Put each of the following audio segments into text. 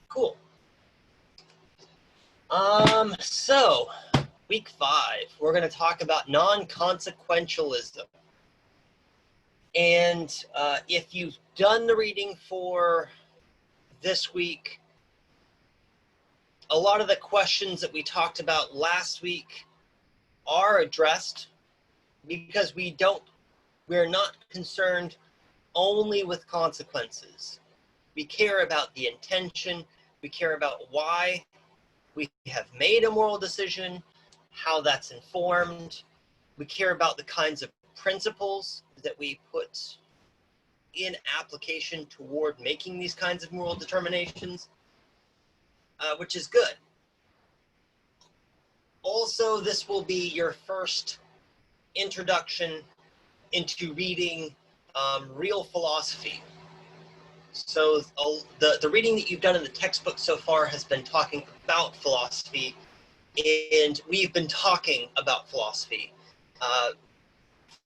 Cool. So week 5, we're going to talk about non-consequentialism. And if you've done the reading for this week, a lot of the questions that we talked about last week are addressed because we're not concerned only with consequences. We care about the intention. We care about why we have made a moral decision, how that's informed. We care about the kinds of principles that we put in application toward making these kinds of moral determinations, which is good. Also, this will be your first introduction into reading real philosophy. So the reading that you've done in the textbook so far has been talking about philosophy, and we've been talking about philosophy.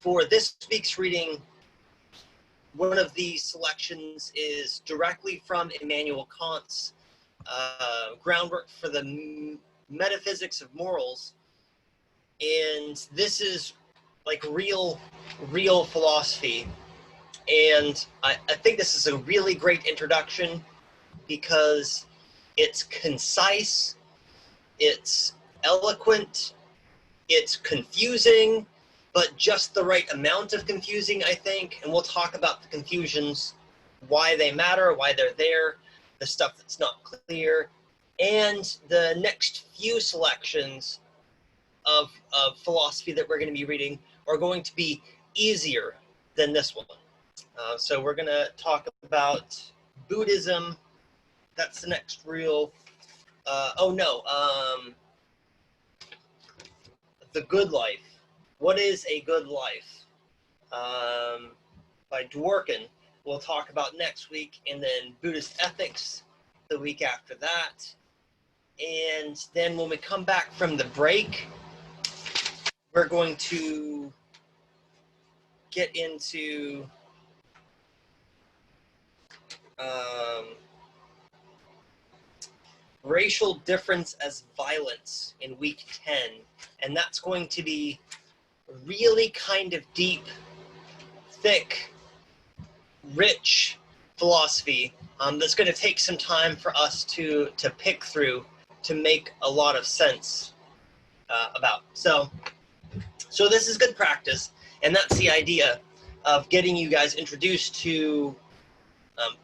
For this week's reading, one of the selections is directly from Immanuel Kant's Groundwork for the Metaphysics of Morals, and this is like real philosophy. And I think this is a really great introduction because it's concise, it's eloquent, it's confusing, but just the right amount of confusing, I think. And we'll talk about the confusions, why they matter, why they're there, the stuff that's not clear. And the next few selections of philosophy that we're going to be reading are going to be easier than this one. So we're going to talk about Buddhism. That's the next real, The Good Life. What is a good life? By Dworkin. We'll talk about next week, and then Buddhist ethics the week after that. And then when we come back from the break, we're going to get into racial difference as violence in week 10. And that's going to be really kind of deep, thick, rich philosophy that's going to take some time for us to pick through to make a lot of sense about. So this is good practice, and that's the idea of getting you guys introduced to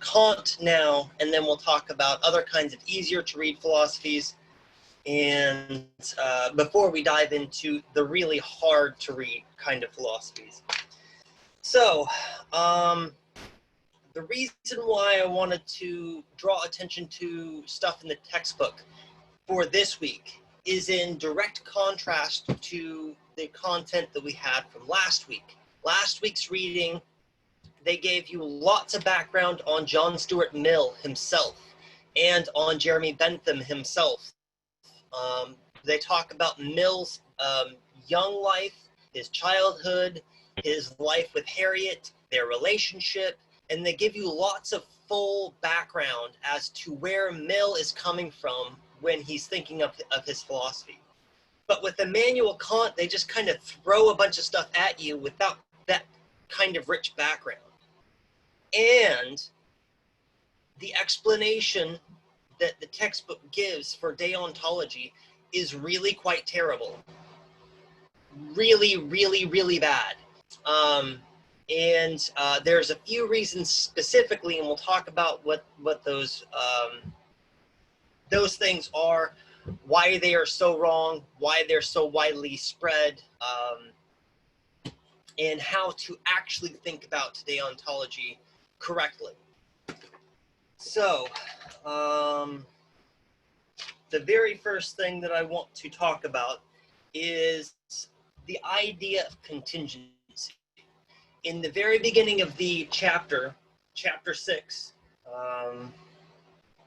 Kant now, and then we'll talk about other kinds of easier to read philosophies, and before we dive into the really hard to read kind of philosophies. So the reason why I wanted to draw attention to stuff in the textbook for this week is in direct contrast to the content that we had from last week. Last week's reading, they gave you lots of background on John Stuart Mill himself and on Jeremy Bentham himself. They talk about Mill's young life, his childhood, his life with Harriet, their relationship, and they give you lots of full background as to where Mill is coming from when he's thinking of his philosophy. But with Immanuel Kant, they just kind of throw a bunch of stuff at you without that kind of rich background. And the explanation that the textbook gives for deontology is really quite terrible. Really, really, really bad. And there's a few reasons specifically, and we'll talk about what those things are, why they are so wrong, why they're so widely spread, and how to actually think about deontology correctly. So, the very first thing that I want to talk about is the idea of contingency. In the very beginning of the chapter 6,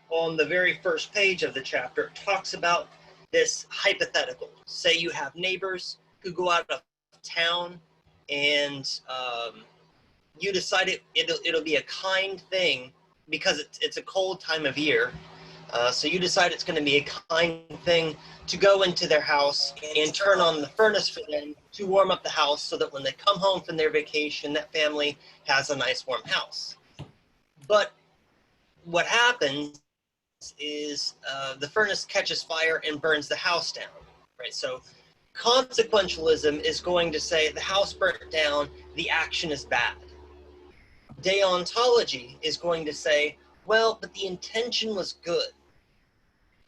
on the very first page of the chapter, it talks about this hypothetical. Say you have neighbors who go out of town, and you decide it'll be a kind thing because it's a cold time of year So you decide it's going to be a kind thing to go into their house and turn on the furnace for them to warm up the house so that when they come home from their vacation, that family has a nice warm house. But what happens is the furnace catches fire and burns the house down, right? So consequentialism is going to say the house burnt down, the action is bad. Deontology is going to say, well, but the intention was good,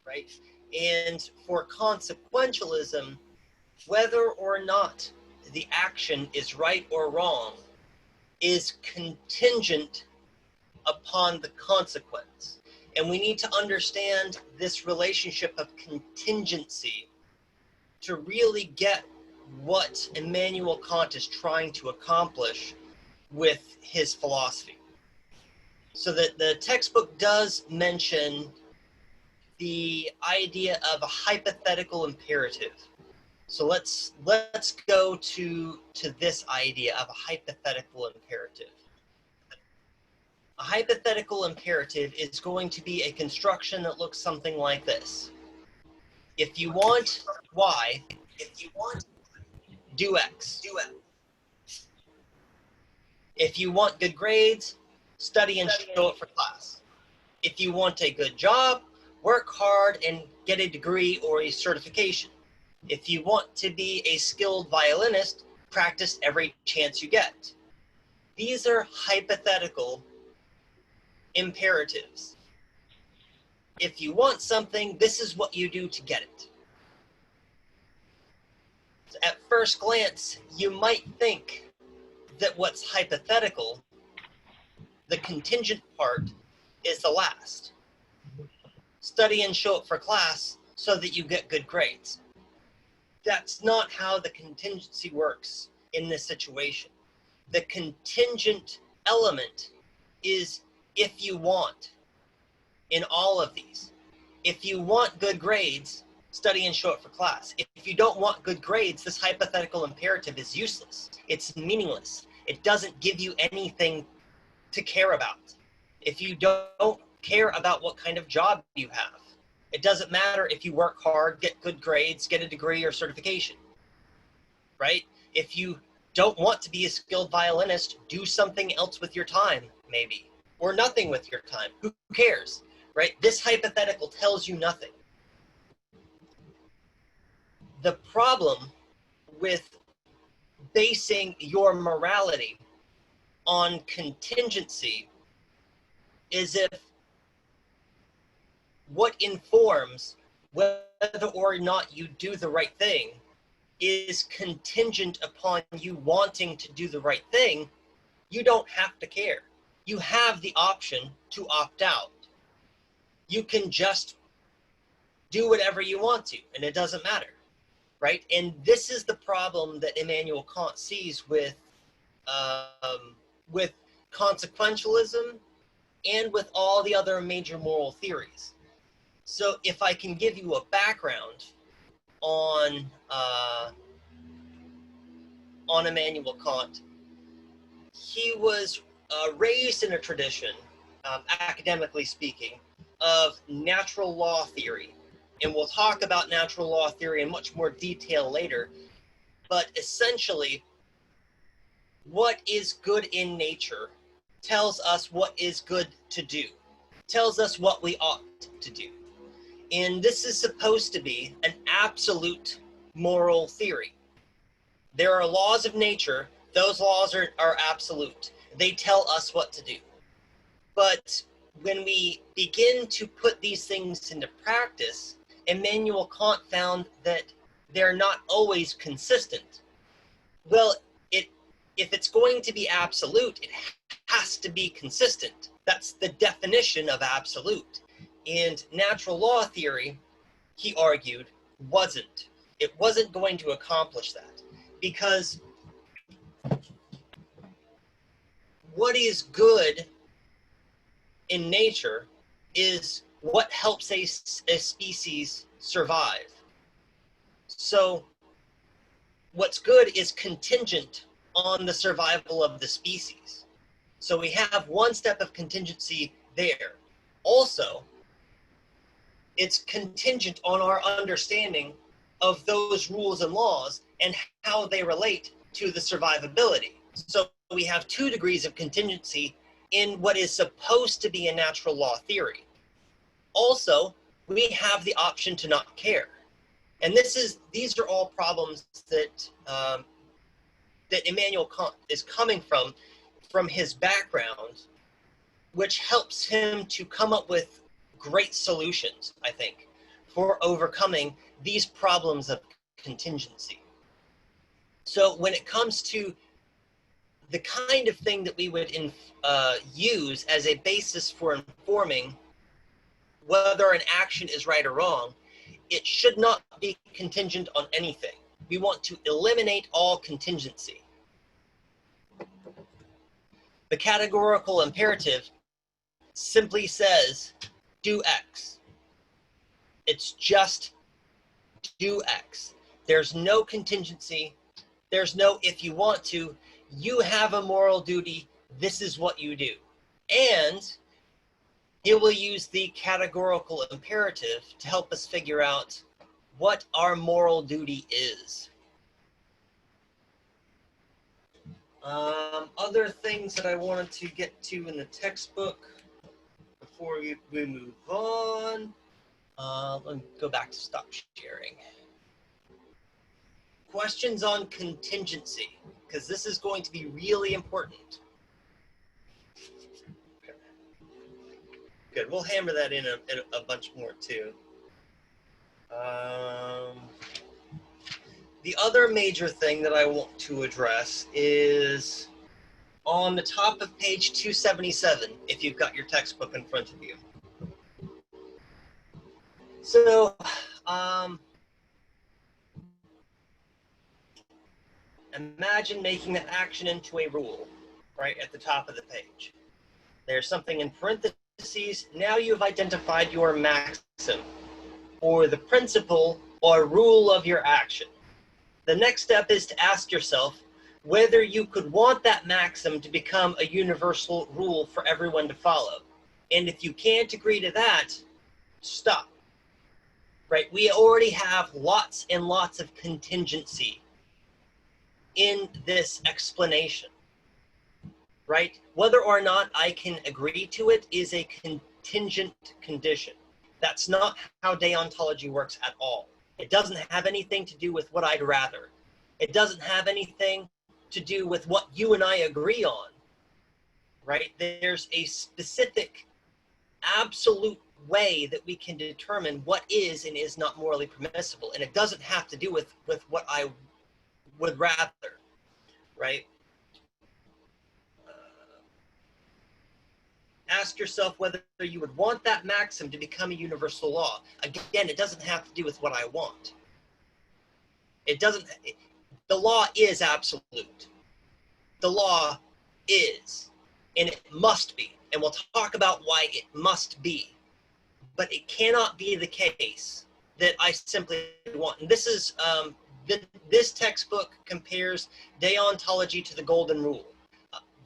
right? And for consequentialism, whether or not the action is right or wrong is contingent upon the consequence. And we need to understand this relationship of contingency to really get what Immanuel Kant is trying to accomplish with his philosophy. So that the textbook does mention the idea of a hypothetical imperative. So let's go to this idea of a hypothetical imperative. A hypothetical imperative is going to be a construction that looks something like this. If you want Y, do X. If you want good grades, study and show up for class. If you want a good job, work hard and get a degree or a certification. If you want to be a skilled violinist, practice every chance you get. These are hypothetical imperatives. If you want something, this is what you do to get it. So at first glance, you might think that what's hypothetical, the contingent part, is the last. Study and show up for class so that you get good grades. That's not how the contingency works in this situation. The contingent element is if you want in all of these. If you want good grades, study and show up for class. If you don't want good grades, this hypothetical imperative is useless. It's meaningless. It doesn't give you anything to care about. If you don't care about what kind of job you have, it doesn't matter if you work hard, get good grades, get a degree or certification, right? If you don't want to be a skilled violinist, do something else with your time, maybe, or nothing with your time. Who cares, right? This hypothetical tells you nothing. The problem with basing your morality on contingency is if what informs whether or not you do the right thing is contingent upon you wanting to do the right thing, you don't have to care. You have the option to opt out. You can just do whatever you want to, and it doesn't matter, right? And this is the problem that Immanuel Kant sees with consequentialism and with all the other major moral theories. So if I can give you a background on Immanuel Kant, he was raised in a tradition, academically speaking, of natural law theory. And we'll talk about natural law theory in much more detail later. But essentially, what is good in nature tells us what is good to do, tells us what we ought to do. And this is supposed to be an absolute moral theory. There are laws of nature. Those laws are absolute. They tell us what to do. But when we begin to put these things into practice, Immanuel Kant found that they're not always consistent. Well, if it's going to be absolute, it has to be consistent. That's the definition of absolute. And natural law theory, he argued, wasn't. It wasn't going to accomplish that. Because what is good in nature is what helps a species survive. So what's good is contingent on the survival of the species. So we have one step of contingency there. Also, It's contingent on our understanding of those rules and laws and how they relate to the survivability. So we have 2 degrees of contingency in what is supposed to be a natural law theory. Also, we have the option to not care. And these are all problems that that Immanuel Kant is coming from his background, which helps him to come up with great solutions, I think, for overcoming these problems of contingency. So when it comes to the kind of thing that we would use as a basis for informing whether an action is right or wrong, it should not be contingent on anything. We want to eliminate all contingency. The categorical imperative simply says, do X. It's just do X. There's no contingency. There's no if you want to. You have a moral duty. This is what you do. And it will use the categorical imperative to help us figure out what our moral duty is. Other things that I wanted to get to in the textbook before we move on. Let me go back to stop sharing. Questions on contingency, because this is going to be really important. Good, we'll hammer that in a bunch more too. The other major thing that I want to address is on the top of page 277, if you've got your textbook in front of you. So, imagine making that action into a rule, right at the top of the page. There's something in parentheses. Now you've identified your maxim, or the principle or rule of your action. The next step is to ask yourself whether you could want that maxim to become a universal rule for everyone to follow. And if you can't agree to that, stop. Right? We already have lots and lots of contingency in this explanation. Right? Whether or not I can agree to it is a contingent condition. That's not how deontology works at all. It doesn't have anything to do with what I'd rather. It doesn't have anything to do with what you and I agree on, right? There's a specific, absolute way that we can determine what is and is not morally permissible. And it doesn't have to do with what I would rather, right? Ask yourself whether you would want that maxim to become a universal law. Again, it doesn't have to do with what I want. The law is absolute. The law is, and it must be. And we'll talk about why it must be. But it cannot be the case that I simply want. And this is, this textbook compares deontology to the golden rule.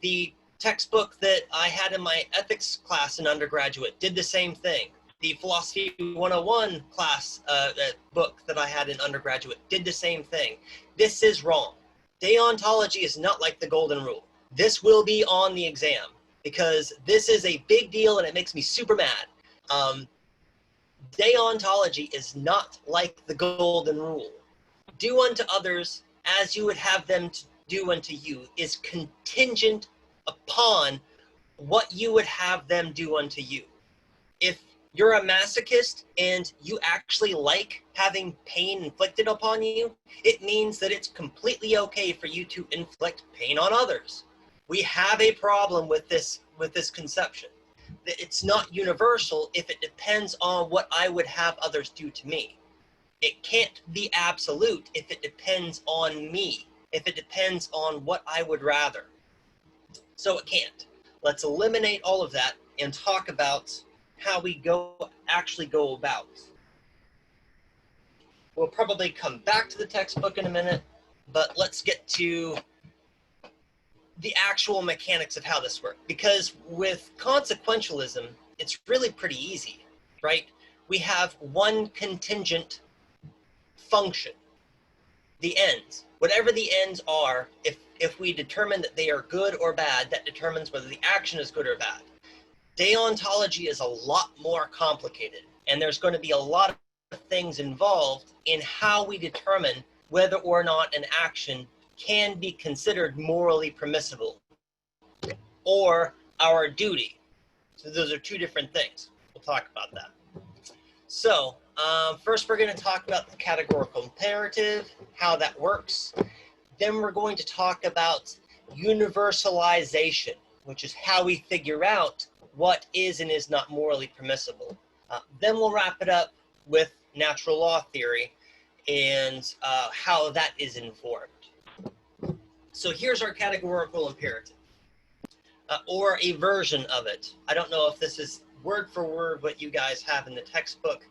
The textbook that I had in my ethics class in undergraduate did the same thing. The Philosophy 101 class book that I had in undergraduate did the same thing. This is wrong. Deontology is not like the golden rule. This will be on the exam because this is a big deal and it makes me super mad. Deontology is not like the golden rule. Do unto others as you would have them to do unto you is contingent upon what you would have them do unto you. If you're a masochist and you actually like having pain inflicted upon you, it means that it's completely okay for you to inflict pain on others. We have a problem with this conception. That it's not universal if it depends on what I would have others do to me. It can't be absolute if it depends on me, if it depends on what I would rather. So it can't. Let's eliminate all of that and talk about how we actually go about. We'll probably come back to the textbook in a minute, but let's get to the actual mechanics of how this works. Because with consequentialism, it's really pretty easy, right? we have one contingent function, the ends. Whatever the ends are, if we determine that they are good or bad, that determines whether the action is good or bad. Deontology is a lot more complicated, and there's going to be a lot of things involved in how we determine whether or not an action can be considered morally permissible or our duty. So those are two different things. We'll talk about that. So first we're going to talk about the categorical imperative, how that works. Then we're going to talk about universalization, which is how we figure out what is and is not morally permissible. Then we'll wrap it up with natural law theory and how that is informed. So here's our categorical imperative, or a version of it. I don't know if this is word for word what you guys have in the textbook.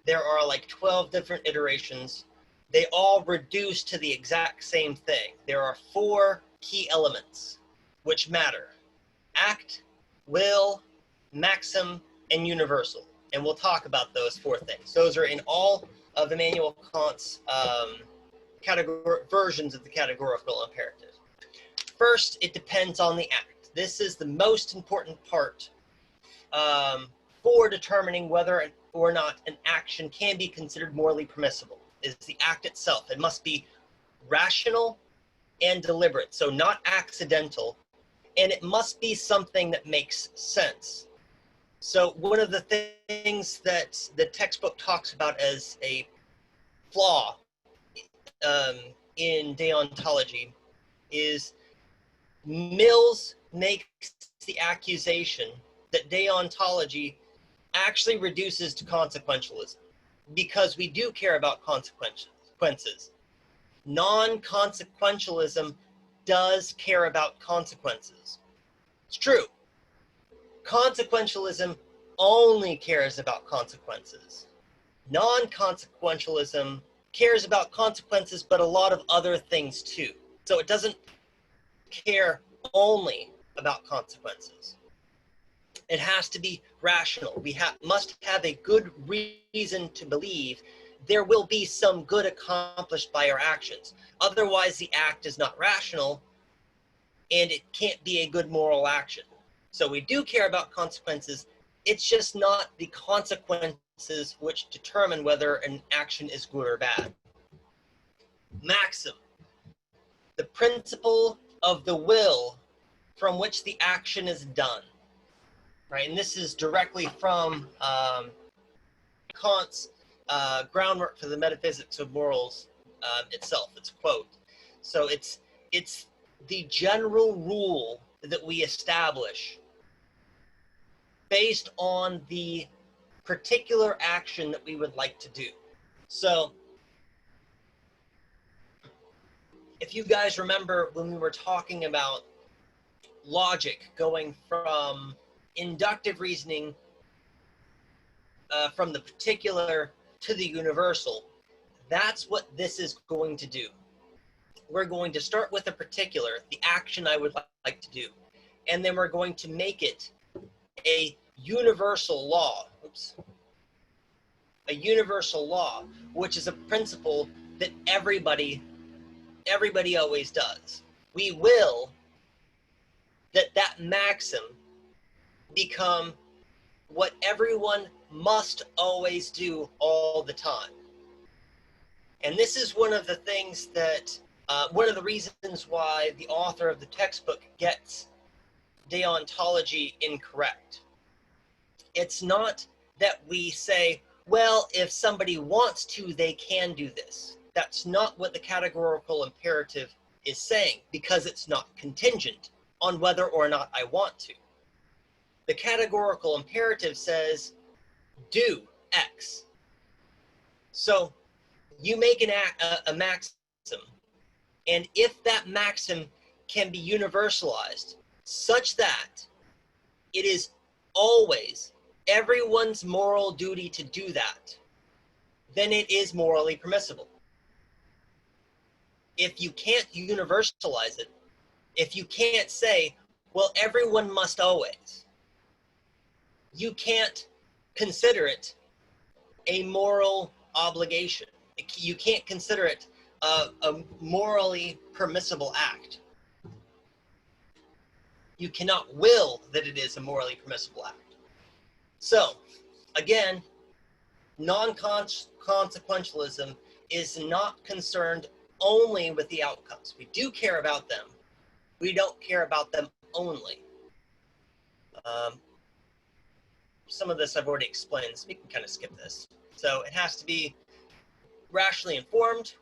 There are like 12 different iterations. They all reduce to the exact same thing. There are 4 key elements which matter: act, will, maxim, and universal. And we'll talk about those 4 things. Those are in all of Immanuel Kant's versions of the categorical imperative. First, it depends on the act. This is the most important part for determining whether or not an action can be considered morally permissible, is the act itself. It must be rational and deliberate, so not accidental, and it must be something that makes sense. So one of the things that the textbook talks about as a flaw in deontology is Mills makes the accusation that deontology actually reduces to consequentialism, because we do care about consequences. Non-consequentialism does care about consequences. It's true. Consequentialism only cares about consequences. Non-consequentialism cares about consequences, but a lot of other things too. So it doesn't care only about consequences. It has to be rational. We must have a good reason to believe there will be some good accomplished by our actions. Otherwise, the act is not rational, and it can't be a good moral action. So we do care about consequences. It's just not the consequences which determine whether an action is good or bad. Maxim, the principle of the will from which the action is done. Right, and this is directly from Kant's groundwork for the metaphysics of morals itself. It's a quote. So it's the general rule that we establish based on the particular action that we would like to do. So if you guys remember when we were talking about logic going from inductive reasoning from the particular to the universal, that's what this is going to do. We're going to start with a particular, the action I would like to do, and then we're going to make it a universal law. A universal law, which is a principle that everybody always does. We will that maxim become what everyone must always do all the time. And this is one of the things that, one of the reasons why the author of the textbook gets deontology incorrect. It's not that we say, well, if somebody wants to, they can do this. That's not what the categorical imperative is saying, because it's not contingent on whether or not I want to. The categorical imperative says, do X. So you make a maxim, and if that maxim can be universalized such that it is always everyone's moral duty to do that, then it is morally permissible. If you can't universalize it, if you can't say, well, everyone must always, you can't consider it a moral obligation. You can't consider it a morally permissible act. You cannot will that it is a morally permissible act. So, again, non-consequentialism is not concerned only with the outcomes. We do care about them. We don't care about them only. Some of this I've already explained, so we can kind of skip this. So it has to be rationally informed.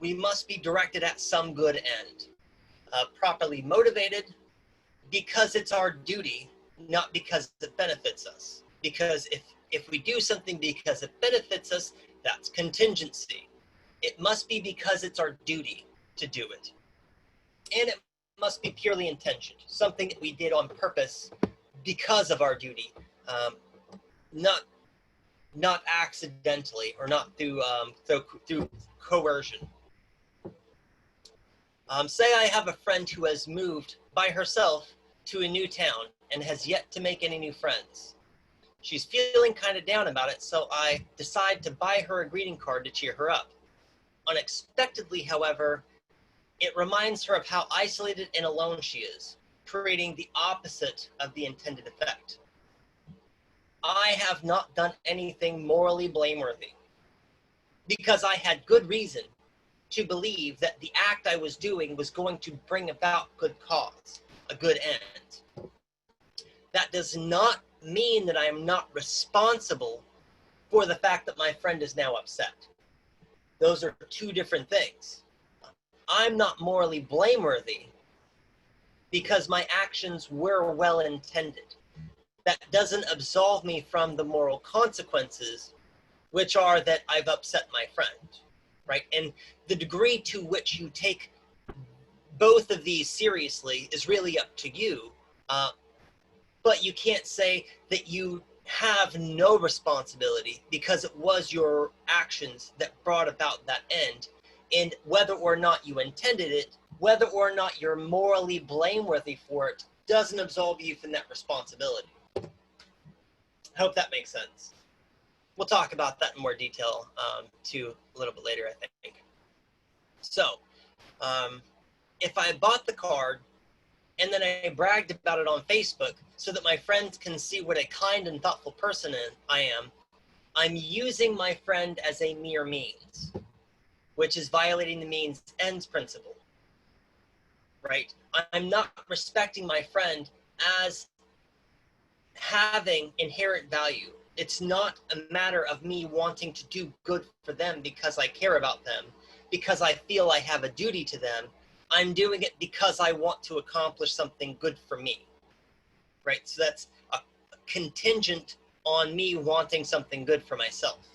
We must be directed at some good end. Properly motivated, because it's our duty, not because it benefits us. Because if we do something because it benefits us, that's contingency. It must be because it's our duty to do it. And it must be purely intentioned, something that we did on purpose because of our duty, not accidentally or not through coercion. Say I have a friend who has moved by herself to a new town and has yet to make any new friends. She's feeling kind of down about it, so I decide to buy her a greeting card to cheer her up. Unexpectedly, however, it reminds her of how isolated and alone she is, creating the opposite of the intended effect. I have not done anything morally blameworthy because I had good reason to believe that the act I was doing was going to bring about good cause, a good end. That does not mean that I am not responsible for the fact that my friend is now upset. Those are two different things. I'm not morally blameworthy because my actions were well intended. That doesn't absolve me from the moral consequences, which are that I've upset my friend, right? And the degree to which you take both of these seriously is really up to you. But you can't say that you have no responsibility because it was your actions that brought about that end. And whether or not you intended it, whether or not you're morally blameworthy for it, doesn't absolve you from that responsibility. I hope that makes sense. We'll talk about that in more detail too a little bit later, I think. So, if I bought the card and then I bragged about it on Facebook so that my friends can see what a kind and thoughtful person I am, I'm using my friend as a mere means, which is violating the means ends principle, right? I'm not respecting my friend as having inherent value. It's not a matter of me wanting to do good for them because I care about them, because I feel I have a duty to them. I'm doing it because I want to accomplish something good for me, right? So that's a contingent on me wanting something good for myself.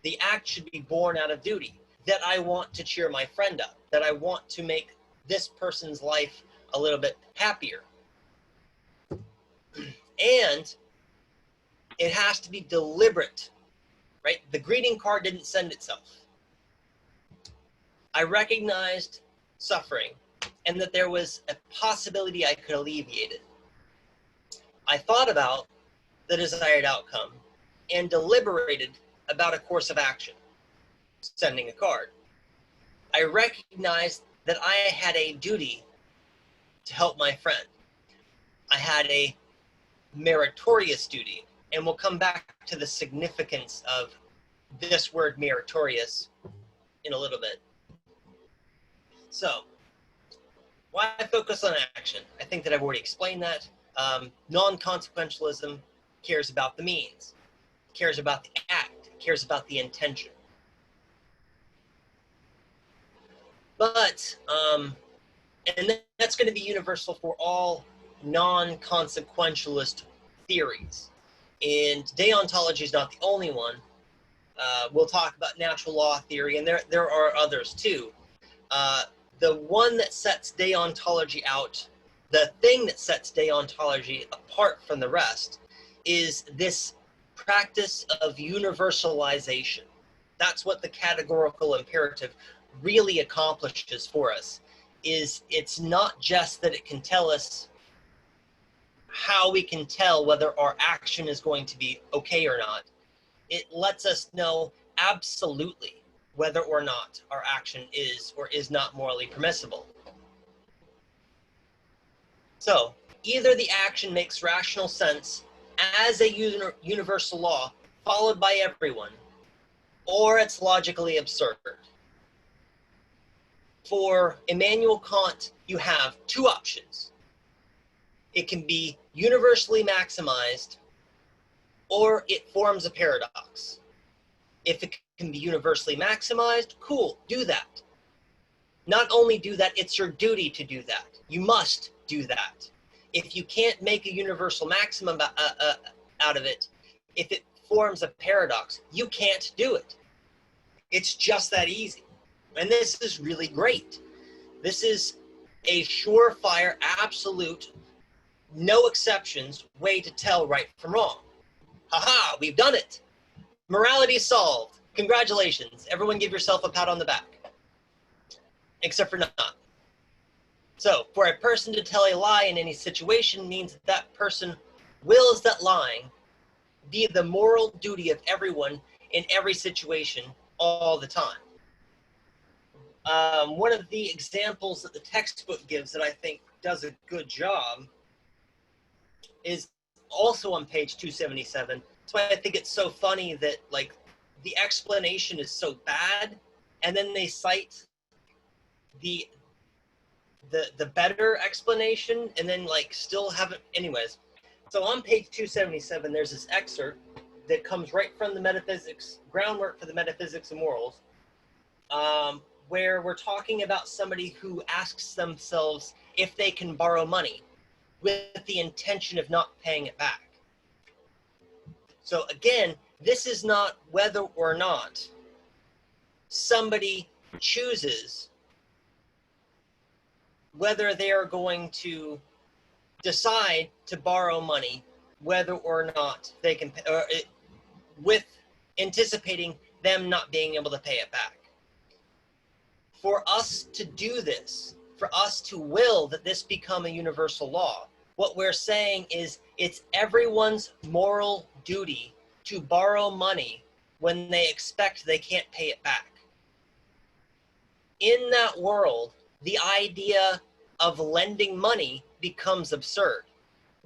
The act should be born out of duty, that I want to cheer my friend up, that I want to make this person's life a little bit happier. And it has to be deliberate, right? The greeting card didn't send itself. I recognized suffering and that there was a possibility I could alleviate it. I thought about the desired outcome and deliberated about a course of action, sending a card. I recognized that I had a duty to help my friend. I had a meritorious duty, and we'll come back to the significance of this word meritorious in a little bit. So, why focus on action? I think that I've already explained that. Non-consequentialism cares about the means, cares about the act, cares about the intention. But, and that's going to be universal for all non-consequentialist theories. And deontology is not the only one. We'll talk about natural law theory, and there are others too. The one that sets deontology out, the thing that sets deontology apart from the rest, is this practice of universalization. That's what the categorical imperative really accomplishes for us. It's not just that it can tell us how we can tell whether our action is going to be okay or not. It lets us know absolutely whether or not our action is or is not morally permissible. So either the action makes rational sense as a universal law followed by everyone, or it's logically absurd. For Immanuel Kant, you have two options. It can be universally maximized, or it forms a paradox. If it can be universally maximized, cool, do that. Not only do that, it's your duty to do that. You must do that. If you can't make a universal maximum out of it, if it forms a paradox, you can't do it. It's just that easy. And this is really great. This is a surefire, absolute, no exceptions way to tell right from wrong. Haha, we've done it. Morality solved. Congratulations. Everyone give yourself a pat on the back. Except for not. So, for a person to tell a lie in any situation means that that person wills that lying be the moral duty of everyone in every situation all the time. One of the examples that the textbook gives that I think does a good job is also on page 277. That's why I think it's so funny that like the explanation is so bad, and then they cite the better explanation, and then like still haven't. Anyways, so on page 277, there's this excerpt that comes right from the metaphysics, groundwork for the metaphysics of morals, where we're talking about somebody who asks themselves if they can borrow money with the intention of not paying it back. So again, this is not whether or not somebody chooses whether they are going to decide to borrow money, whether or not they can pay, with anticipating them not being able to pay it back. For us to do this, for us to will that this become a universal law, what we're saying is it's everyone's moral duty to borrow money when they expect they can't pay it back. In that world, the idea of lending money becomes absurd,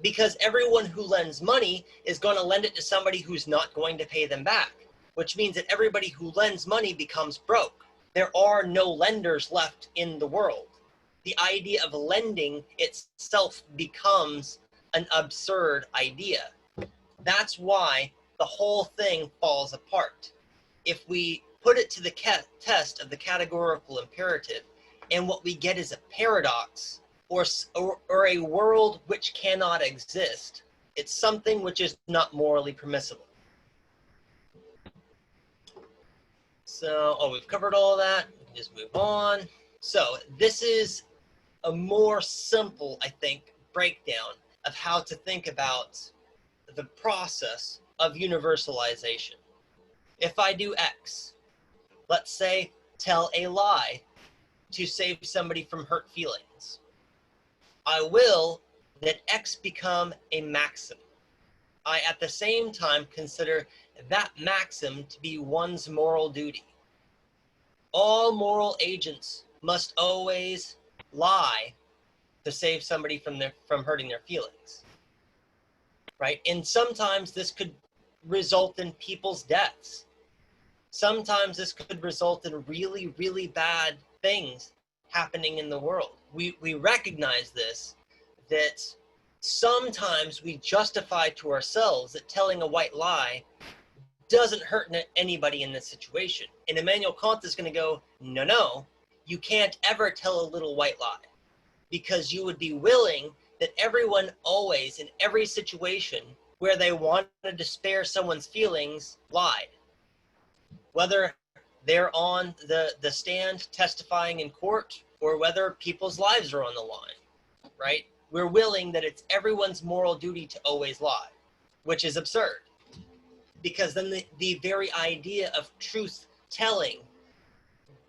because everyone who lends money is going to lend it to somebody who's not going to pay them back, which means that everybody who lends money becomes broke. There are no lenders left in the world. The idea of lending itself becomes an absurd idea. That's why the whole thing falls apart. If we put it to the test of the categorical imperative, and what we get is a paradox or a world which cannot exist, it's something which is not morally permissible. So, we've covered all that. We can just move on. So this is a more simple, I think, breakdown of how to think about the process of universalization. If I do X, let's say tell a lie to save somebody from hurt feelings, I will that X become a maxim. I at the same time consider that maxim to be one's moral duty. All moral agents must always lie to save somebody from hurting their feelings, right? And sometimes this could result in people's deaths. Sometimes this could result in really, really bad things happening in the world. We recognize this, that sometimes we justify to ourselves that telling a white lie doesn't hurt anybody in this situation. And Immanuel Kant is going to go, no, you can't ever tell a little white lie, because you would be willing that everyone always, in every situation where they wanted to spare someone's feelings, lied. Whether they're on the stand testifying in court, or whether people's lives are on the line, right? We're willing that it's everyone's moral duty to always lie, which is absurd. Because then the very idea of truth telling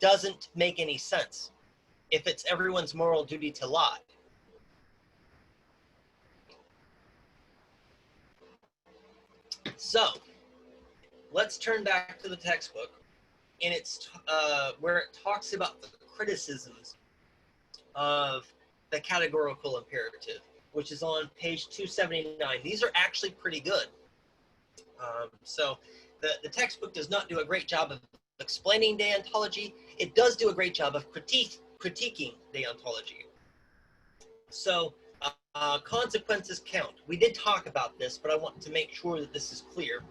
doesn't make any sense if it's everyone's moral duty to lie. So let's turn back to the textbook, and it's where it talks about the criticisms of the categorical imperative, which is on page 279. These are actually pretty good. So the textbook does not do a great job of explaining deontology. It does do a great job of critiquing deontology. So consequences count. We did talk about this, but I want to make sure that this is clear.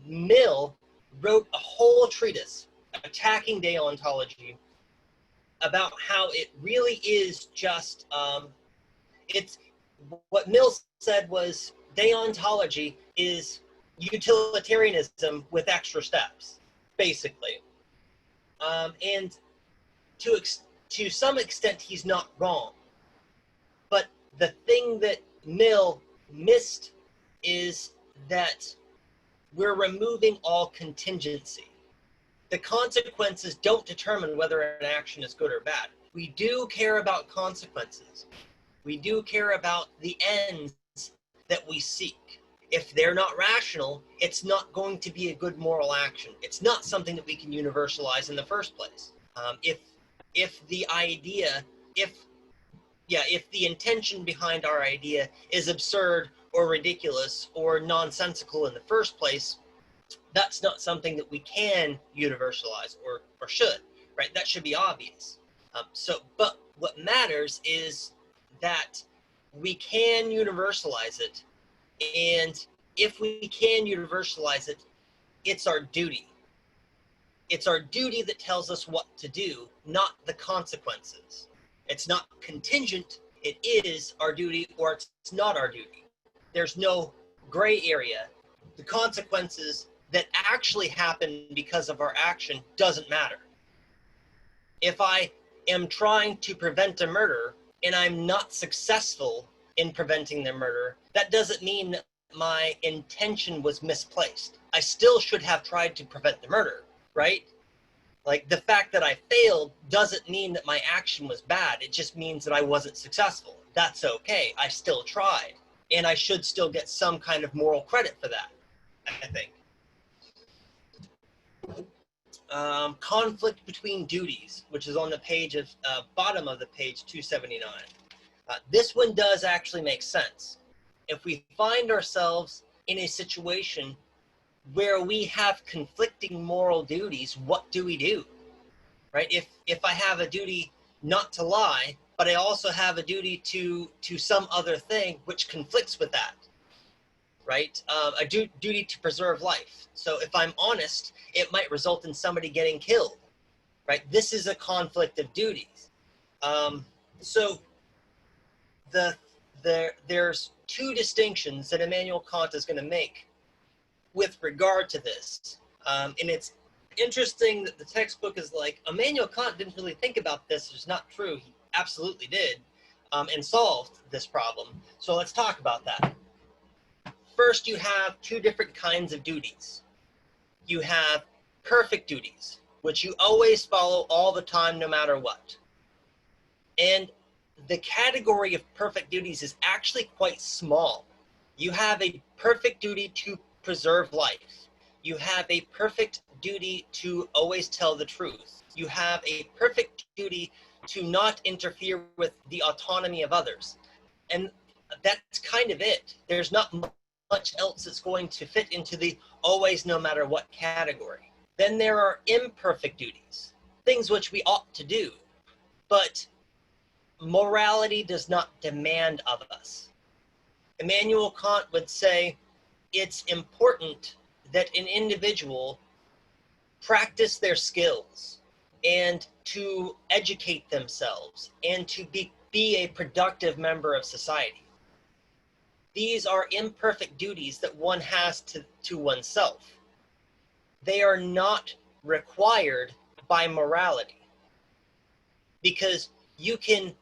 Mill wrote a whole treatise attacking deontology about how it really is just, it's what Mill said was deontology is utilitarianism with extra steps, basically. And to some extent, he's not wrong. But the thing that Mill missed is that we're removing all contingency. The consequences don't determine whether an action is good or bad. We do care about consequences. We do care about the ends that we seek. If they're not rational, it's not going to be a good moral action. It's not something that we can universalize in the first place. If the intention behind our idea is absurd or ridiculous or nonsensical in the first place, that's not something that we can universalize or should, right? That should be obvious. But what matters is that we can universalize it, and if we can universalize it, it's our duty. It's our duty that tells us what to do, not the consequences. It's not contingent, it is our duty or it's not our duty. There's no gray area. The consequences that actually happen because of our action doesn't matter. If I am trying to prevent a murder and I'm not successful in preventing the murder, that doesn't mean that my intention was misplaced. I still should have tried to prevent the murder, right? Like, the fact that I failed doesn't mean that my action was bad. It just means that I wasn't successful. That's okay. I still tried. And I should still get some kind of moral credit for that, I think. Conflict between duties, which is on the page of bottom of the page 279. This one does actually make sense. If we find ourselves in a situation where we have conflicting moral duties, what do we do? Right? If I have a duty not to lie, but I also have a duty to some other thing which conflicts with that, right? A duty to preserve life. So if I'm honest, it might result in somebody getting killed, right? This is a conflict of duties. So there's two distinctions that Immanuel Kant is going to make with regard to this. And it's interesting that the textbook is like, Immanuel Kant didn't really think about this. It's not true. He absolutely did, and solved this problem. So let's talk about that. First, you have two different kinds of duties. You have perfect duties, which you always follow all the time, no matter what. And the category of perfect duties is actually quite small. You have a perfect duty to preserve life. You have a perfect duty to always tell the truth. You have a perfect duty to not interfere with the autonomy of others. And that's kind of it. There's not much else that's going to fit into the always, no matter what category. Then there are imperfect duties, things which we ought to do, but morality does not demand of us. Immanuel Kant would say it's important that an individual practice their skills and to educate themselves and to be a productive member of society. These are imperfect duties that one has to oneself. They are not required by morality, because you can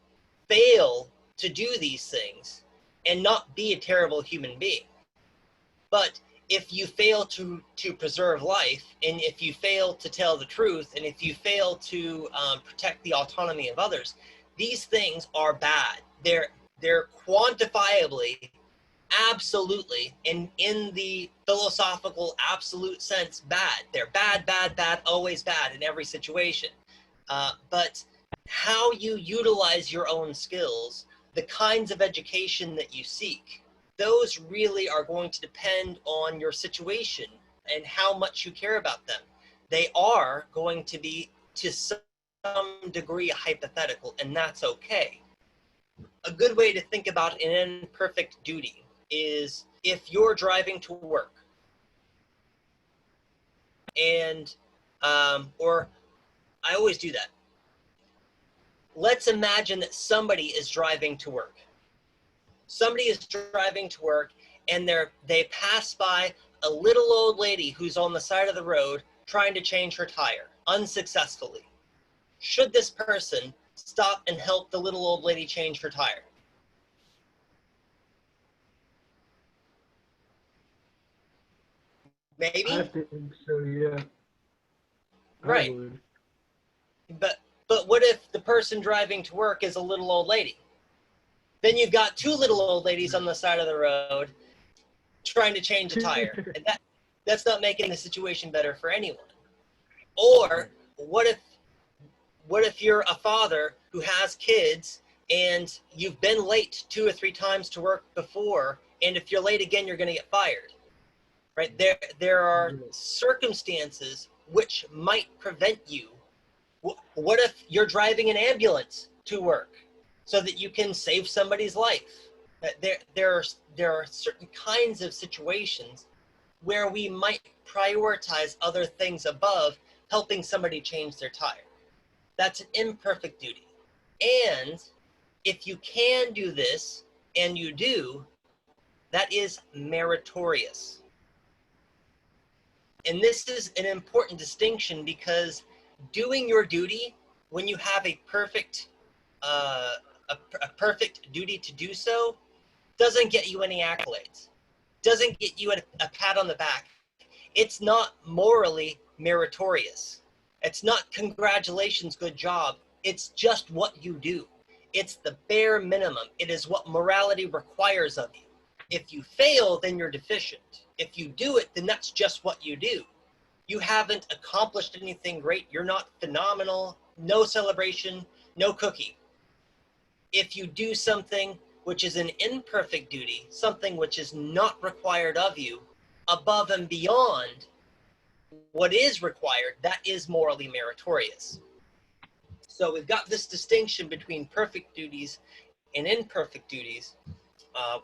fail to do these things and not be a terrible human being. But if you fail to preserve life, and if you fail to tell the truth, and if you fail to protect the autonomy of others, these things are bad. They're quantifiably Absolutely. And in the philosophical absolute sense, bad. They're bad, bad, bad, always bad in every situation. But how you utilize your own skills, the kinds of education that you seek, those really are going to depend on your situation and how much you care about them. They are going to be, to some degree, hypothetical, and that's okay. A good way to think about an imperfect duty is if you're driving to work and, or I always do that. Let's imagine that somebody is driving to work. Somebody is driving to work and they pass by a little old lady who's on the side of the road trying to change her tire unsuccessfully. Should this person stop and help the little old lady change her tire? Maybe? I think so, yeah. I Right. would. But what if the person driving to work is a little old lady? Then you've got two little old ladies on the side of the road trying to change a tire. And that's not making the situation better for anyone. Or what if you're a father who has kids and you've been late 2 or 3 times to work before, and if you're late again, you're going to get fired, right? There are circumstances which might prevent you. What if you're driving an ambulance to work so that you can save somebody's life? There are certain kinds of situations where we might prioritize other things above helping somebody change their tire. That's an imperfect duty. And if you can do this, and you do, that is meritorious. And this is an important distinction because doing your duty when you have a perfect duty to do so doesn't get you any accolades, doesn't get you a pat on the back. It's not morally meritorious. It's not congratulations, good job. It's just what you do. It's the bare minimum. It is what morality requires of you. If you fail, then you're deficient. If you do it, then that's just what you do. You haven't accomplished anything great. You're not phenomenal. No celebration, no cookie. If you do something which is an imperfect duty, something which is not required of you, above and beyond what is required, that is morally meritorious. So we've got this distinction between perfect duties and imperfect duties,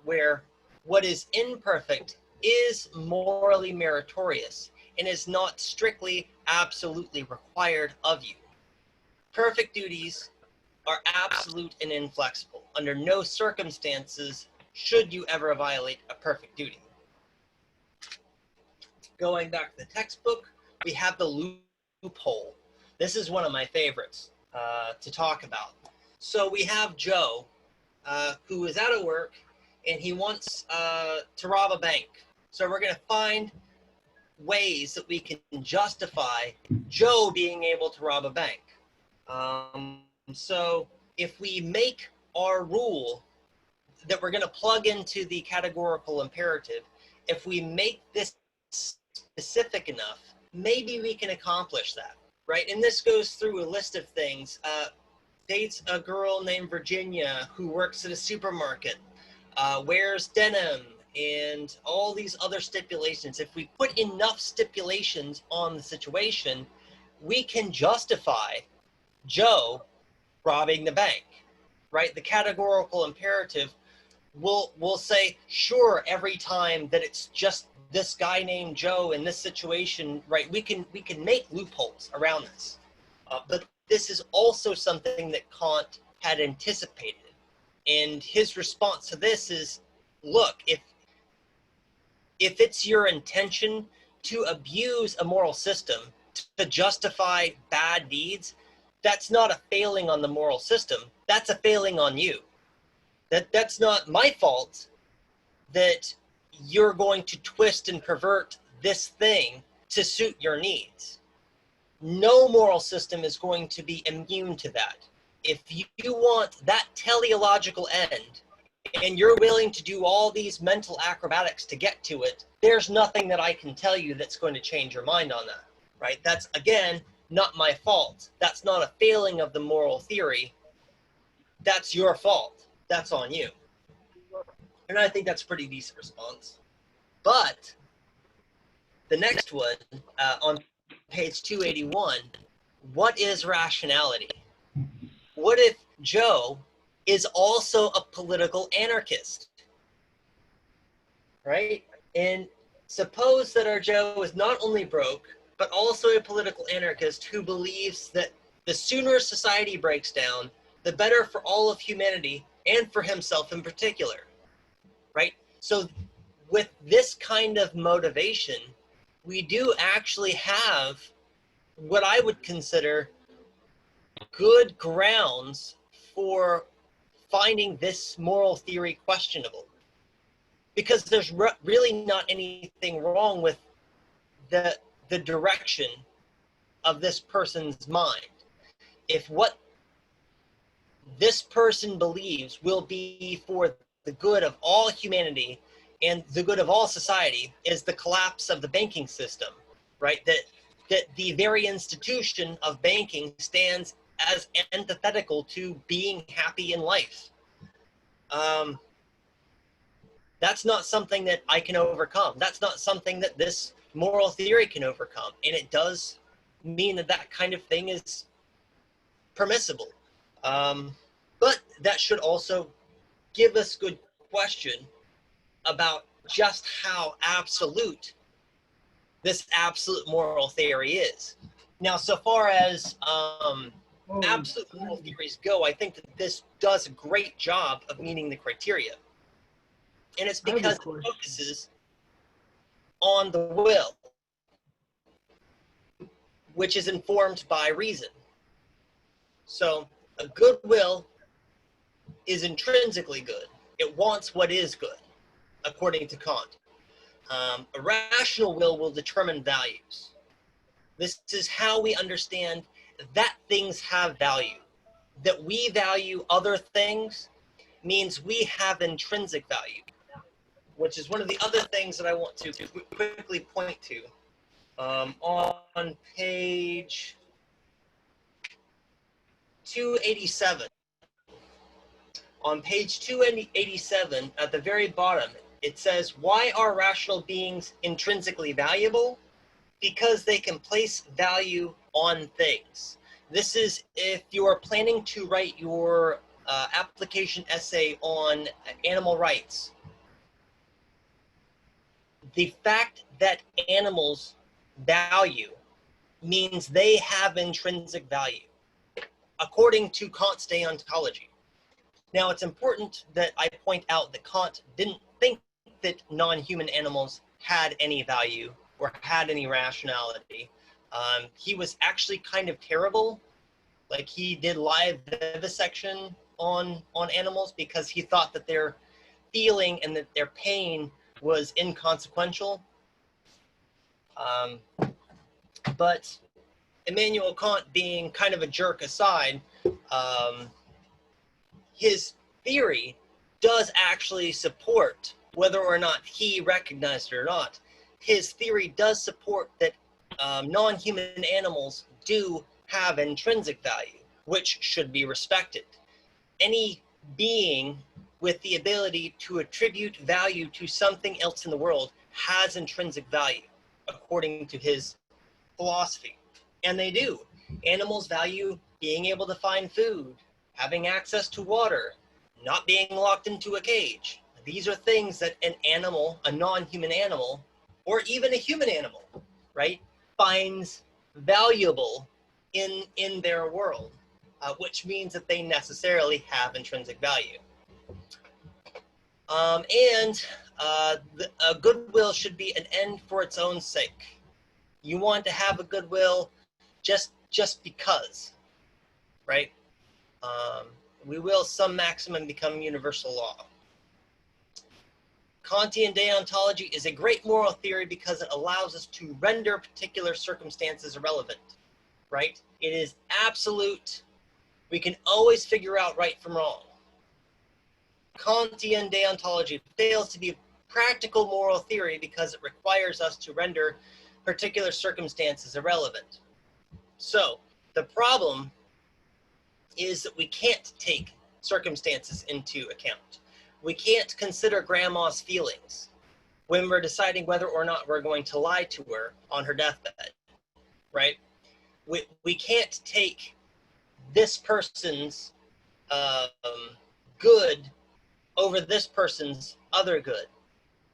where what is imperfect is morally meritorious and is not strictly, absolutely required of you. Perfect duties are absolute and inflexible. Under no circumstances should you ever violate a perfect duty. Going back to the textbook, we have the loophole. This is one of my favorites to talk about. So we have Joe, who is out of work, and he wants to rob a bank. So we're going to find ways that we can justify Joe being able to rob a bank. So if we make our rule that we're going to plug into the categorical imperative, if we make this specific enough, maybe we can accomplish that, right? And this goes through a list of things. Dates a girl named Virginia who works at a supermarket, wears denim, and all these other stipulations. If we put enough stipulations on the situation, we can justify Joe robbing the bank, right? The categorical imperative will say, sure, every time that it's just this guy named Joe in this situation, right? We can make loopholes around this. But this is also something that Kant had anticipated. And his response to this is, look, if it's your intention to abuse a moral system to justify bad deeds, that's not a failing on the moral system. That's a failing on you. That's not my fault that you're going to twist and pervert this thing to suit your needs. No moral system is going to be immune to that. If you want that teleological end, and you're willing to do all these mental acrobatics to get to it, there's nothing that I can tell you that's going to change your mind on that, right? That's, again, not my fault. That's not a failing of the moral theory. That's your fault. That's on you. And I think that's a pretty decent response. But the next one, on page 281, what is rationality? What if Joe is also a political anarchist, right? And suppose that our Joe is not only broke, but also a political anarchist who believes that the sooner society breaks down, the better for all of humanity and for himself in particular, right? So with this kind of motivation, we do actually have what I would consider good grounds for finding this moral theory questionable, because there's really not anything wrong with the direction of this person's mind. If what this person believes will be for the good of all humanity and the good of all society is the collapse of the banking system, right? That the very institution of banking stands as antithetical to being happy in life. That's not something that I can overcome. That's not something that this moral theory can overcome. And it does mean that that kind of thing is permissible. But that should also give us good question about just how absolute this absolute moral theory is. Now, so far as absolute moral theories go, I think that this does a great job of meeting the criteria. And it's because it focuses on the will, which is informed by reason. So a good will is intrinsically good. It wants what is good, according to Kant. A rational will determine values. This is how we understand that things have value. That we value other things means we have intrinsic value, which is one of the other things that I want to quickly point to. On page 287. On page 287, at the very bottom, it says, why are rational beings intrinsically valuable? Because they can place value on things. This is if you are planning to write your application essay on animal rights. The fact that animals value means they have intrinsic value, according to Kant's deontology. Now, it's important that I point out that Kant didn't think that non-human animals had any value or had any rationality. He was actually kind of terrible. Like, he did live vivisection on animals because he thought that their feeling and that their pain was inconsequential. But Immanuel Kant, being kind of a jerk aside, his theory does actually support, whether or not he recognized it or not, his theory does support that non-human animals do have intrinsic value, which should be respected. Any being with the ability to attribute value to something else in the world has intrinsic value, according to his philosophy. And they do. Animals value being able to find food, having access to water, not being locked into a cage. These are things that an animal, a non-human animal, or even a human animal, right, finds valuable in their world, which means that they necessarily have intrinsic value. A goodwill should be an end for its own sake. You want to have a goodwill just because, right? We will some maximum become universal law. Kantian deontology is a great moral theory because it allows us to render particular circumstances irrelevant, right? It is absolute. We can always figure out right from wrong. Kantian deontology fails to be a practical moral theory because it requires us to render particular circumstances irrelevant. So the problem is that we can't take circumstances into account. We can't consider grandma's feelings when we're deciding whether or not we're going to lie to her on her deathbed, right? We can't take this person's good over this person's other good,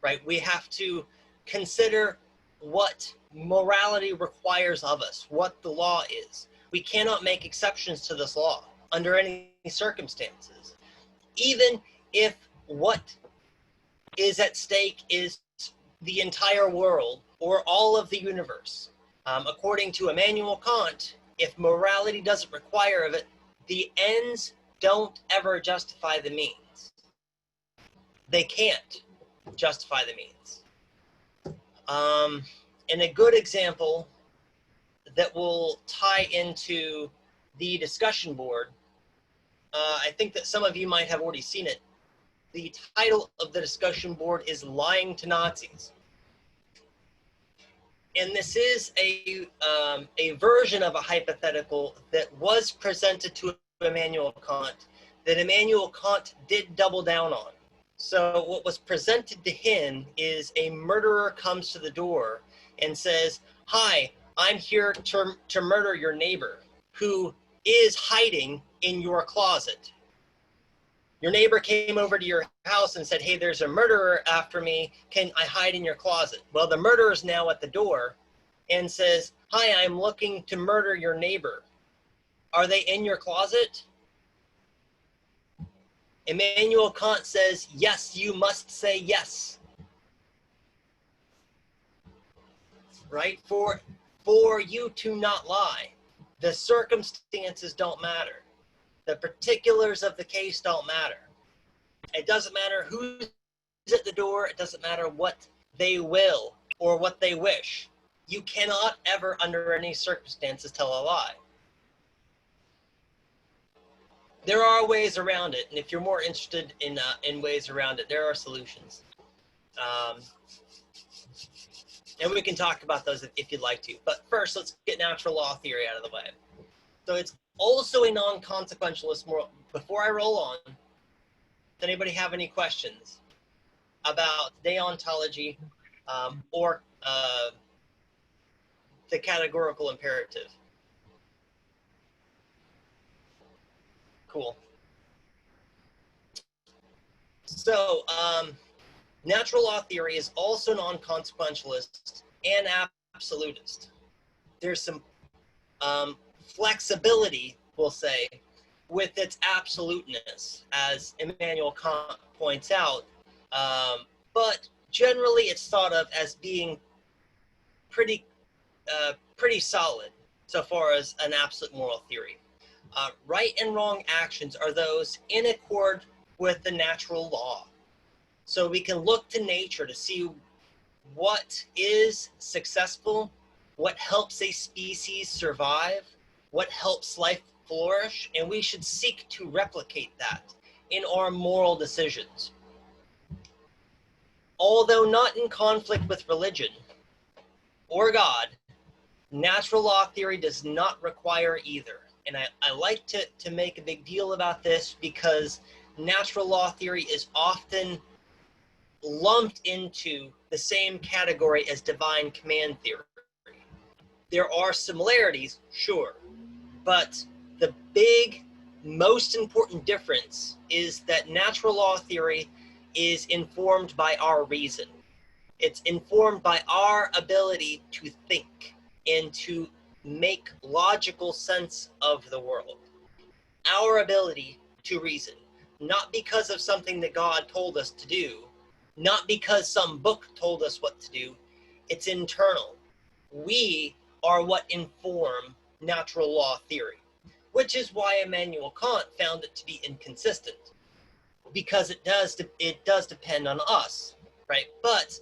right? We have to consider what morality requires of us, what the law is. We cannot make exceptions to this law under any circumstances, even if what is at stake is the entire world or all of the universe. According to Immanuel Kant, if morality doesn't require of it, the ends don't ever justify the means. They can't justify the means. And a good example that will tie into the discussion board, I think that some of you might have already seen it. The title of the discussion board is Lying to Nazis. And this is a version of a hypothetical that was presented to Immanuel Kant, that Immanuel Kant did double down on. So what was presented to him is a murderer comes to the door and says, "Hi, I'm here to murder your neighbor who is hiding in your closet. Your neighbor came over to your house and said, hey, there's a murderer after me. Can I hide in your closet?" Well, the murderer is now at the door and says, "Hi, I'm looking to murder your neighbor. Are they in your closet?" Immanuel Kant says, yes, you must say yes. Right? For you to not lie. The circumstances don't matter. The particulars of the case don't matter. It doesn't matter who's at the door. It doesn't matter what they will or what they wish. You cannot ever, under any circumstances, tell a lie. There are ways around it, and if you're more interested in ways around it, there are solutions. And we can talk about those if you'd like to. But first, let's get natural law theory out of the way. So it's also a non-consequentialist moral. Before I roll on, does anybody have any questions about deontology or the categorical imperative? Cool. So natural law theory is also non-consequentialist and absolutist. There's some flexibility, we'll say, with its absoluteness, as Immanuel Kant points out, but generally it's thought of as being pretty solid so far as an absolute moral theory. Right and wrong actions are those in accord with the natural law. So we can look to nature to see what is successful, what helps a species survive, what helps life flourish, and we should seek to replicate that in our moral decisions. Although not in conflict with religion or God, natural law theory does not require either. And I like to make a big deal about this because natural law theory is often lumped into the same category as divine command theory. There are similarities, sure, but the big, most important difference is that natural law theory is informed by our reason. It's informed by our ability to think and to make logical sense of the world. Our ability to reason, not because of something that God told us to do, not because some book told us what to do. It's internal. We are what inform natural law theory, which is why Immanuel Kant found it to be inconsistent, because it does depend on us, right? But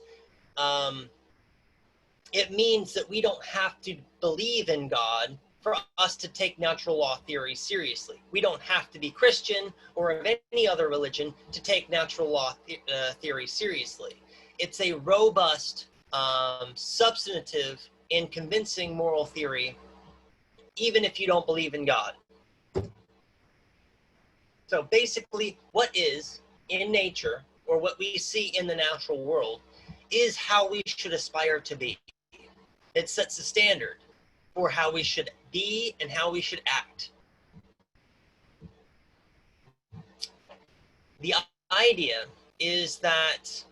it means that we don't have to believe in God for us to take natural law theory seriously. We don't have to be Christian or of any other religion to take natural law theory seriously. It's a robust, substantive, and convincing moral theory, even if you don't believe in God. So basically, what is in nature, or what we see in the natural world, is how we should aspire to be. It sets a standard for how we should be and how we should act. The idea is that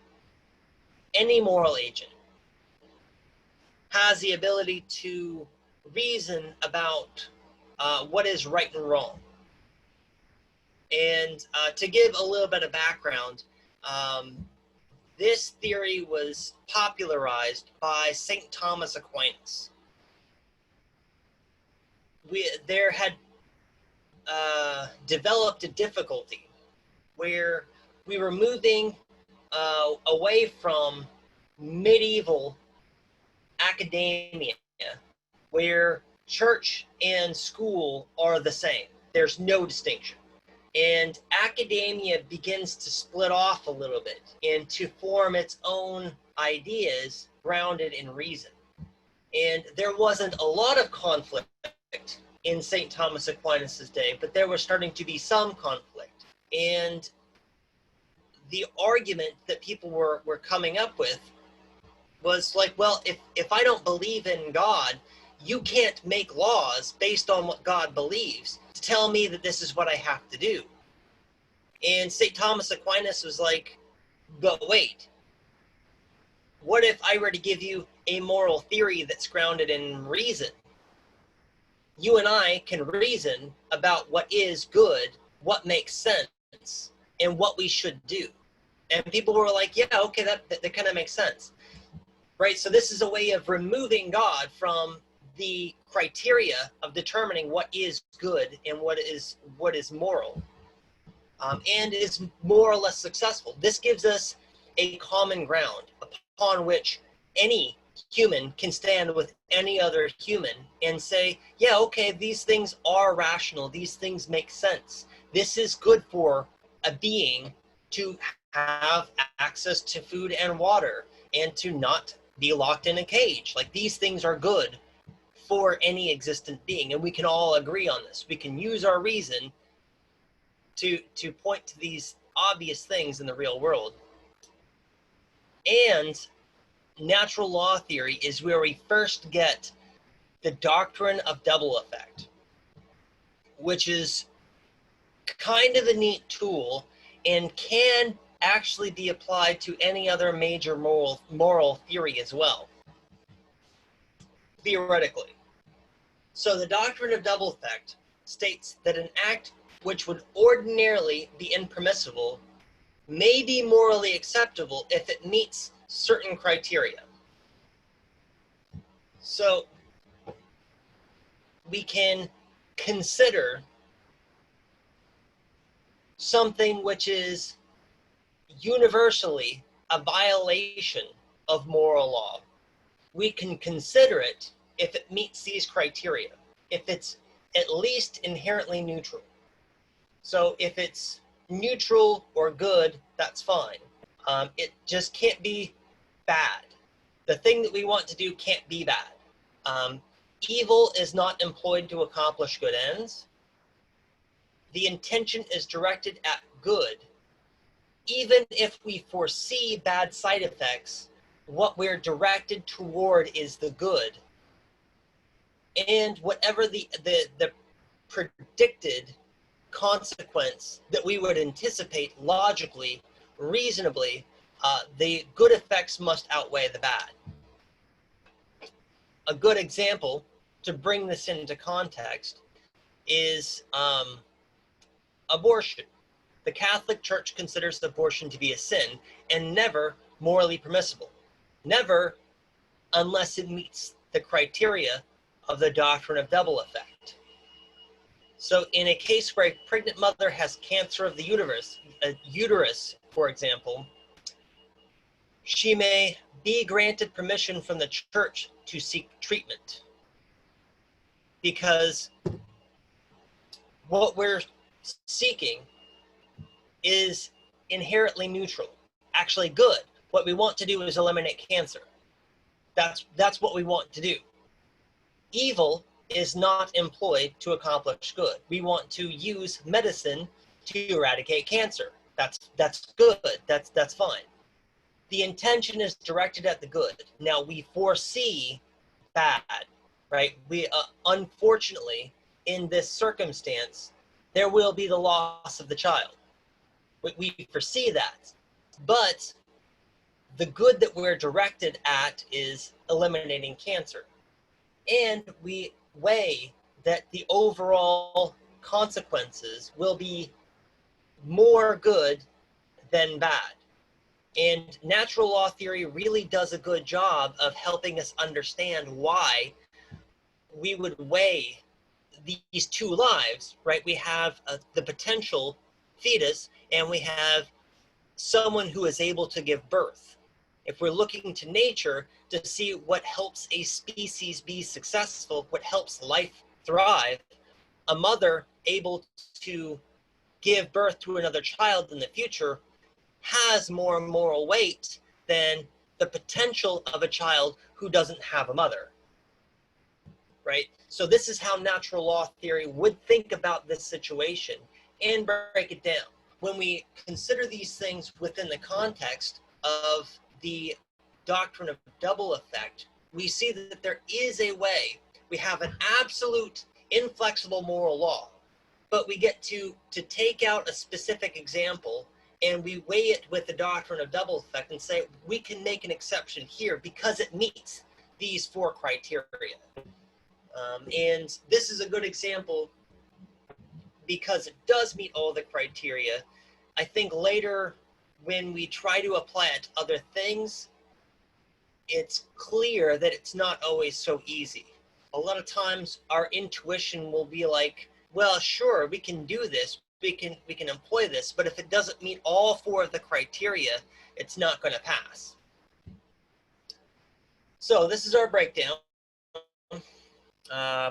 any moral agent has the ability to reason about what is right and wrong. And to give a little bit of background, this theory was popularized by St. Thomas Aquinas. There had developed a difficulty where we were moving away from medieval academia, where church and school are the same. There's no distinction. And academia begins to split off a little bit and to form its own ideas grounded in reason. And there wasn't a lot of conflict in St. Thomas Aquinas' day, but there was starting to be some conflict. And the argument that people were coming up with was like, well, if I don't believe in God, you can't make laws based on what God believes to tell me that this is what I have to do. And St. Thomas Aquinas was like, but wait, what if I were to give you a moral theory that's grounded in reason? You and I can reason about what is good, what makes sense, and what we should do. And people were like, yeah, okay, that kind of makes sense. Right? So this is a way of removing God from the criteria of determining what is good and what is moral, and is more or less successful. This gives us a common ground upon which any human can stand with any other human and say, yeah, okay, these things are rational. These things make sense. This is good for a being to have access to food and water and to not be locked in a cage. Like, these things are good for any existent being, and we can all agree on this. We can use our reason to point to these obvious things in the real world. And natural law theory is where we first get the doctrine of double effect, which is kind of a neat tool and can actually be applied to any other major moral theory as well, theoretically. So the doctrine of double effect states that an act which would ordinarily be impermissible may be morally acceptable if it meets certain criteria. So we can consider something which is universally a violation of moral law. We can consider it if it meets these criteria, if it's at least inherently neutral. So if it's neutral or good, that's fine. It just can't be bad. The thing that we want to do can't be bad. Evil is not employed to accomplish good ends. The intention is directed at good. Even if we foresee bad side effects, what we're directed toward is the good. And whatever the predicted consequence that we would anticipate logically, reasonably, the good effects must outweigh the bad. A good example to bring this into context is abortion. The Catholic Church considers abortion to be a sin and never morally permissible. Never unless it meets the criteria of the doctrine of double effect. So in a case where a pregnant mother has cancer of the uterus, for example, she may be granted permission from the church to seek treatment. because what we're seeking is inherently neutral, actually good. What we want to do is eliminate cancer. That's what we want to do. Evil is not employed to accomplish good. We want to use medicine to eradicate cancer. That's good. That's fine. The intention is directed at the good. Now we foresee bad, right? We unfortunately, in this circumstance, there will be the loss of the child. We foresee that, but the good that we're directed at is eliminating cancer. And we weigh that the overall consequences will be more good than bad. And natural law theory really does a good job of helping us understand why we would weigh these two lives, right? We have the potential fetus, and we have someone who is able to give birth. If we're looking to nature to see what helps a species be successful, what helps life thrive, a mother able to give birth to another child in the future has more moral weight than the potential of a child who doesn't have a mother, right? So this is how natural law theory would think about this situation and break it down. When we consider these things within the context of the doctrine of double effect, we see that there is a way. We have an absolute inflexible moral law, but we get to take out a specific example and we weigh it with the doctrine of double effect and say we can make an exception here because it meets these four criteria. And this is a good example because it does meet all the criteria. I think later when we try to apply it to other things, it's clear that it's not always so easy. A lot of times our intuition will be like, well, sure, we can do this, we can employ this, but if it doesn't meet all four of the criteria, it's not going to pass. So this is our breakdown.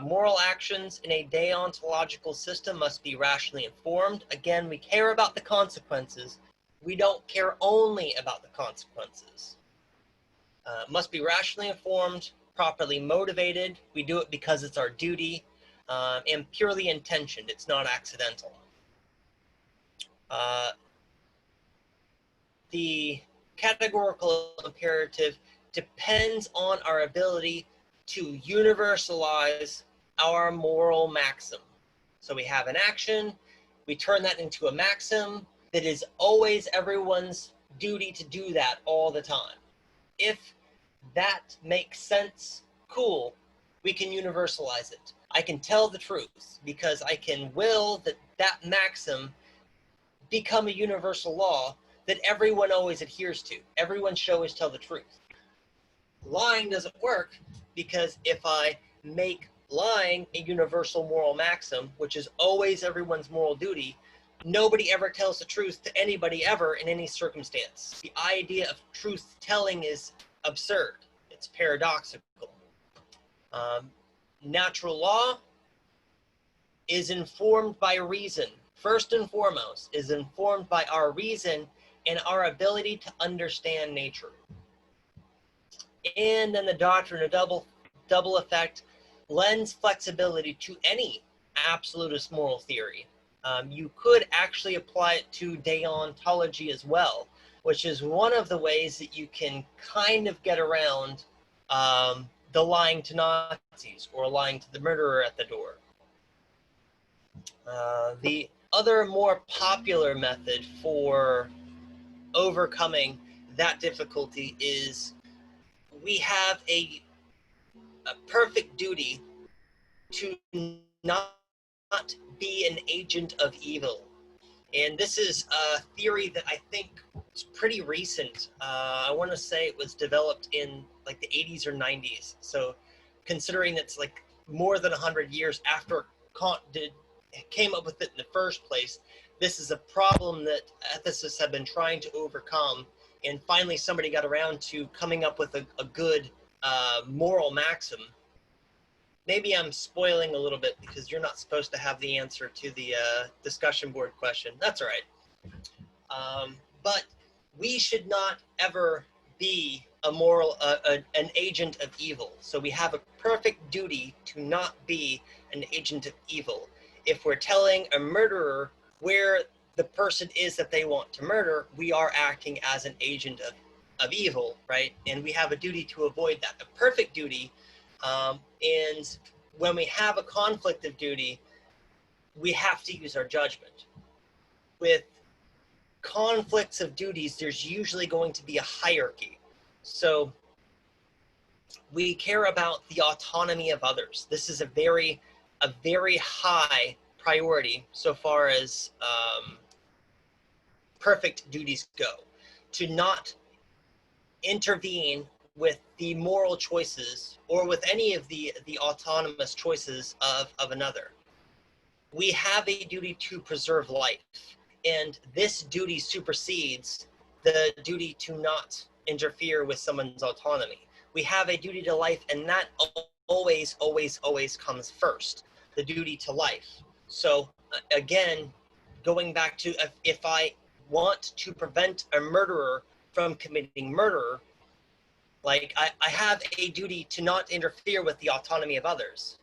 Moral actions in a deontological system must be rationally informed. Again, we care about the consequences. We don't care only about the consequences. Must be rationally informed, properly motivated. We do it because it's our duty, and purely intentioned. It's not accidental. The categorical imperative depends on our ability to universalize our moral maxim. So we have an action, we turn that into a maxim that is always everyone's duty to do that all the time. If that makes sense, cool, we can universalize it. I can tell the truth because I can will that that maxim become a universal law that everyone always adheres to. Everyone should always tell the truth. Lying doesn't work because if I make lying a universal moral maxim, which is always everyone's moral duty, nobody ever tells the truth to anybody ever in any circumstance. The idea of truth telling is absurd. It's paradoxical. Natural law is informed by reason. First and foremost, is informed by our reason and our ability to understand nature. And then the doctrine of double effect lends flexibility to any absolutist moral theory. You could actually apply it to deontology as well, which is one of the ways that you can kind of get around the lying to Nazis or lying to the murderer at the door. The other more popular method for overcoming that difficulty is we have a perfect duty to not be an agent of evil. And this is a theory that I think is pretty recent. I want to say it was developed in like the 80s or 90s. So considering it's like more than 100 years after Kant came up with it in the first place, this is a problem that ethicists have been trying to overcome. And finally somebody got around to coming up with a good moral maxim. maybe I'm spoiling a little bit because you're not supposed to have the answer to the discussion board question. That's all right. But we should not ever be an agent of evil. So we have a perfect duty to not be an agent of evil. If we're telling a murderer where the person is that they want to murder, we are acting as an agent of evil, right? And we have a duty to avoid that, a perfect duty. And when we have a conflict of duty, we have to use our judgment. With conflicts of duties, there's usually going to be a hierarchy. So we care about the autonomy of others. This is a very high priority so far as perfect duties go, to not intervene with the moral choices or with any of the autonomous choices of another. We have a duty to preserve life, and this duty supersedes the duty to not interfere with someone's autonomy. We have a duty to life, and that always comes first, the duty to life. So again, going back to if I want to prevent a murderer from committing murder, like I have a duty to not interfere with the autonomy of others,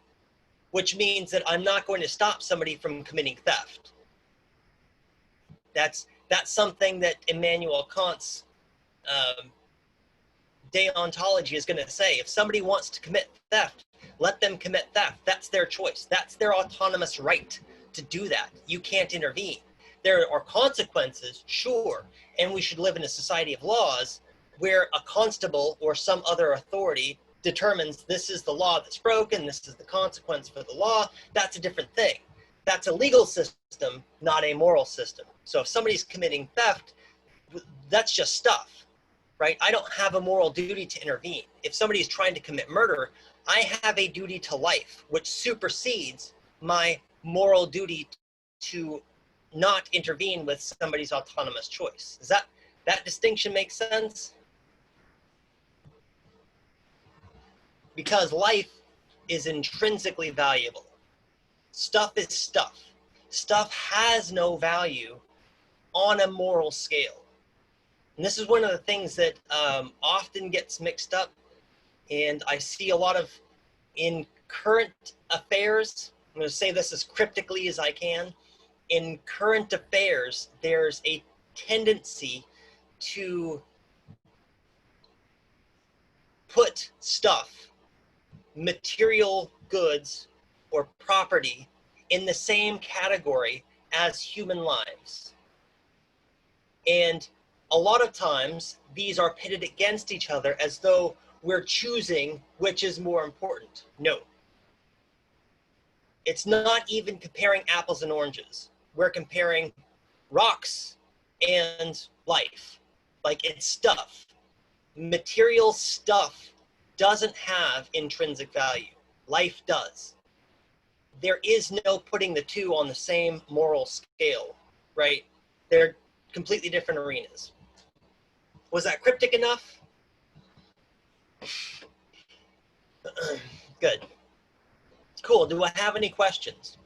which means that I'm not going to stop somebody from committing theft. That's something that Immanuel Kant's deontology is going to say. If somebody wants to commit theft, let them commit theft. That's their choice. That's their autonomous right to do that. You can't intervene. There are consequences, sure, and we should live in a society of laws where a constable or some other authority determines this is the law that's broken, this is the consequence for the law. That's a different thing. That's a legal system, not a moral system. So if somebody's committing theft, that's just stuff, right? I don't have a moral duty to intervene. If somebody's trying to commit murder, I have a duty to life, which supersedes my moral duty to not intervene with somebody's autonomous choice. Does that distinction make sense? Because life is intrinsically valuable. Stuff is stuff. Stuff has no value on a moral scale. And this is one of the things that often gets mixed up, and I see a lot of in current affairs. I'm going to say this as cryptically as I can. In current affairs, there's a tendency to put stuff, material goods or property, in the same category as human lives. And a lot of times these are pitted against each other as though we're choosing which is more important. No. It's not even comparing apples and oranges. We're comparing rocks and life. Like, it's stuff. Material stuff doesn't have intrinsic value. Life does. There is no putting the two on the same moral scale, right? They're completely different arenas. Was that cryptic enough? Good. Cool. Do I have any questions?